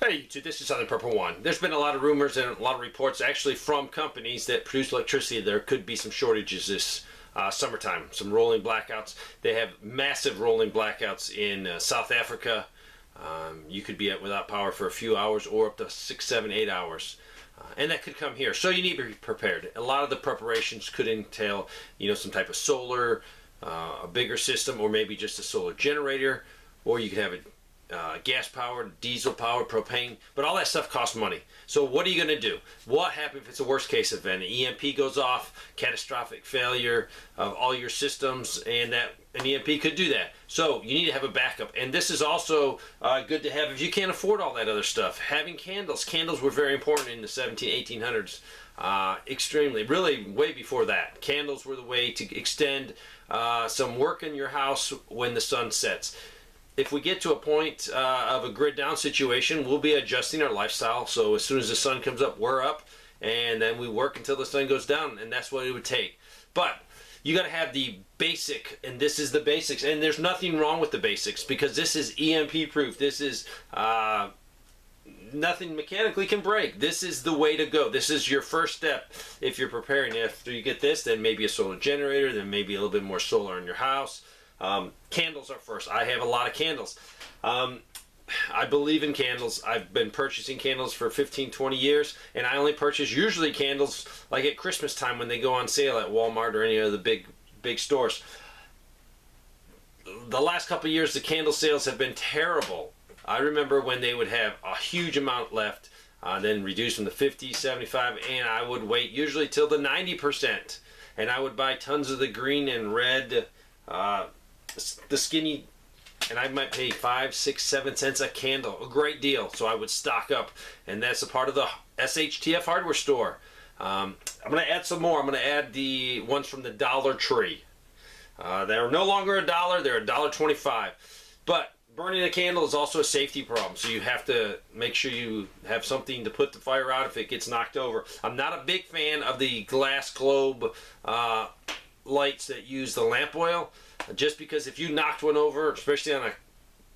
Hey YouTube, this is Southern Purple One. There's been a lot of rumors and a lot of reports actually from companies that produce electricity. There could be some shortages this summertime, some rolling blackouts. They have massive rolling blackouts in South Africa. You could be without power for a few hours or up to 6, 7, 8 hours. And that could come here. So you need to be prepared. A lot of the preparations could entail, some type of solar, a bigger system, or maybe just a solar generator, or you could have a gas-powered, diesel-powered, propane, but all that stuff costs money. So what are you going to do? What happens if it's a worst-case event? An EMP goes off, catastrophic failure of all your systems, and an EMP could do that. So you need to have a backup. And this is also good to have if you can't afford all that other stuff. Having candles. Candles were very important in the 1800s. Extremely, really way before that. Candles were the way to extend some work in your house when the sun sets. If we get to a point of a grid down situation, we'll be adjusting our lifestyle. So as soon as the sun comes up, we're up, and then we work until the sun goes down, and that's what it would take. But you got to have the basic, and this is the basics, and there's nothing wrong with the basics because this is EMP proof. This is nothing mechanically can break. This is the way to go. This is your first step. If you're preparing, after you get this, then maybe a solar generator, then maybe a little bit more solar in your house. Candles are first. I have a lot of candles. I believe in candles. I've been purchasing candles for 15, 20 years, and I only purchase usually candles like at Christmas time when they go on sale at Walmart or any of the big stores. The last couple of years, the candle sales have been terrible. I remember when they would have a huge amount left, then reduce them to 50, 75, and I would wait usually till the 90%, and I would buy tons of the green and red, the skinny, and I might pay 5, 6, 7 cents a candle. A great deal. So I would stock up, and that's a part of the SHTF hardware store. I'm going to add some more. I'm going to add the ones from the Dollar Tree. They're no longer $1. They're $1.25. But burning a candle is also a safety problem, so you have to make sure you have something to put the fire out if it gets knocked over. I'm not a big fan of the glass globe lights that use the lamp oil, just because if you knocked one over, especially on a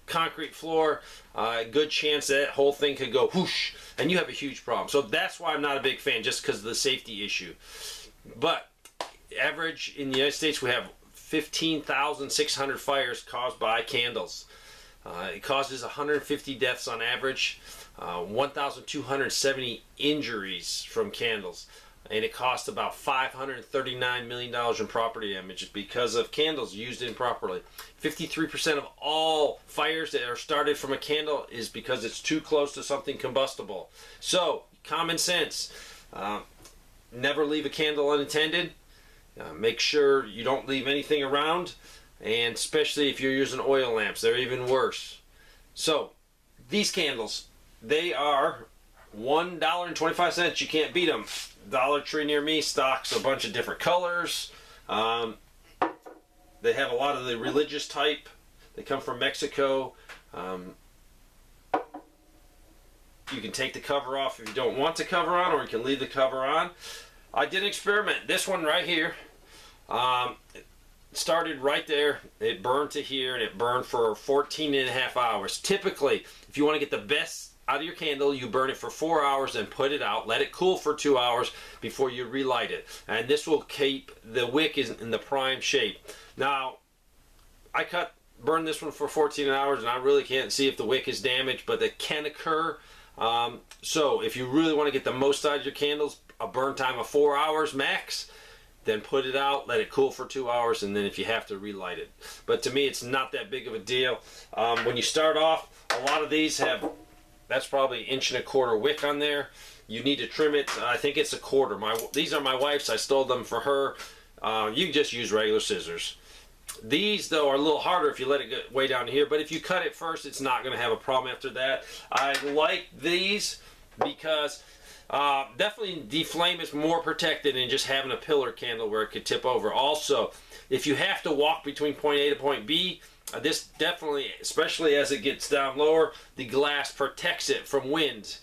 concrete floor, a good chance that whole thing could go whoosh, and you have a huge problem. So that's why I'm not a big fan, just because of the safety issue. But average in the United States, we have 15,600 fires caused by candles. It causes 150 deaths on average, 1,270 injuries from candles. And it costs about $539 million in property damage because of candles used improperly. 53% of all fires that are started from a candle is because it's too close to something combustible. So, common sense. Never leave a candle unattended. Make sure you don't leave anything around. And especially if you're using oil lamps, they're even worse. So, these candles, they are $1.25. You can't beat them. Dollar Tree near me stocks a bunch of different colors. They have a lot of the religious type. They come from Mexico. You can take the cover off if you don't want the cover on, or you can leave the cover on. I did an experiment. This one right here, it started right there. It burned to here, and it burned for 14.5 hours. Typically, if you want to get the best out of your candle, you burn it for 4 hours and put it out. Let it cool for 2 hours before you relight it. And this will keep the wick in the prime shape. Now, I burned this one for 14 hours, and I really can't see if the wick is damaged, but that can occur. So if you really want to get the most out of your candles, a burn time of 4 hours max, then put it out, let it cool for 2 hours, and then if you have to, relight it. But to me, it's not that big of a deal. When you start off, a lot of these have, that's probably 1.25 inch wick on there. You need to trim it. I think it's 1/4. These are my wife's. I stole them for her. You can just use regular scissors. These, though, are a little harder if you let it get way down here. But if you cut it first, it's not going to have a problem after that. I like these because definitely the flame is more protected than just having a pillar candle where it could tip over. Also, if you have to walk between point A to point B, this definitely, especially as it gets down lower, the glass protects it from wind.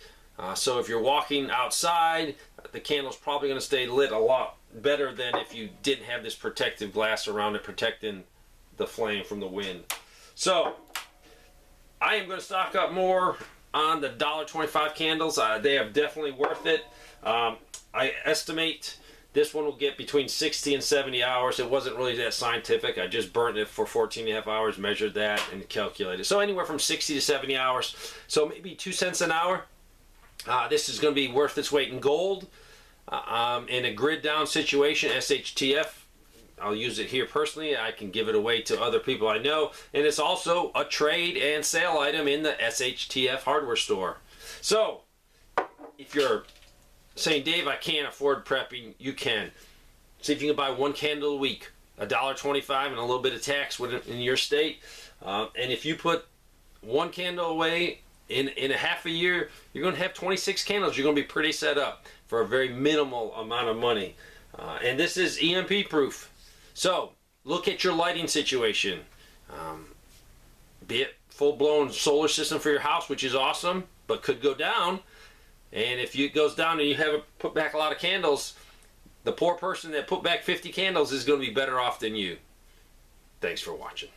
So if you're walking outside, the candle's probably going to stay lit a lot better than if you didn't have this protective glass around it protecting the flame from the wind. So I am going to stock up more on the $1.25 candles. They are definitely worth it. I estimate this one will get between 60 and 70 hours. It wasn't really that scientific. I just burnt it for 14 and a half hours, measured that, and calculated. So anywhere from 60 to 70 hours. So maybe 2 cents an hour. This is going to be worth its weight in gold. In a grid down situation, SHTF, I'll use it here personally. I can give it away to other people I know. And it's also a trade and sale item in the SHTF hardware store. So, if you're saying, Dave, I can't afford prepping, you can. See if you can buy 1 candle a week, $1.25 and a little bit of tax in your state. And if you put 1 candle away in a half a year, you're going to have 26 candles. You're going to be pretty set up for a very minimal amount of money. And this is EMP proof. So, look at your lighting situation. Be it full-blown solar system for your house, which is awesome, but could go down. And if it goes down and you haven't put back a lot of candles, the poor person that put back 50 candles is going to be better off than you. Thanks for watching.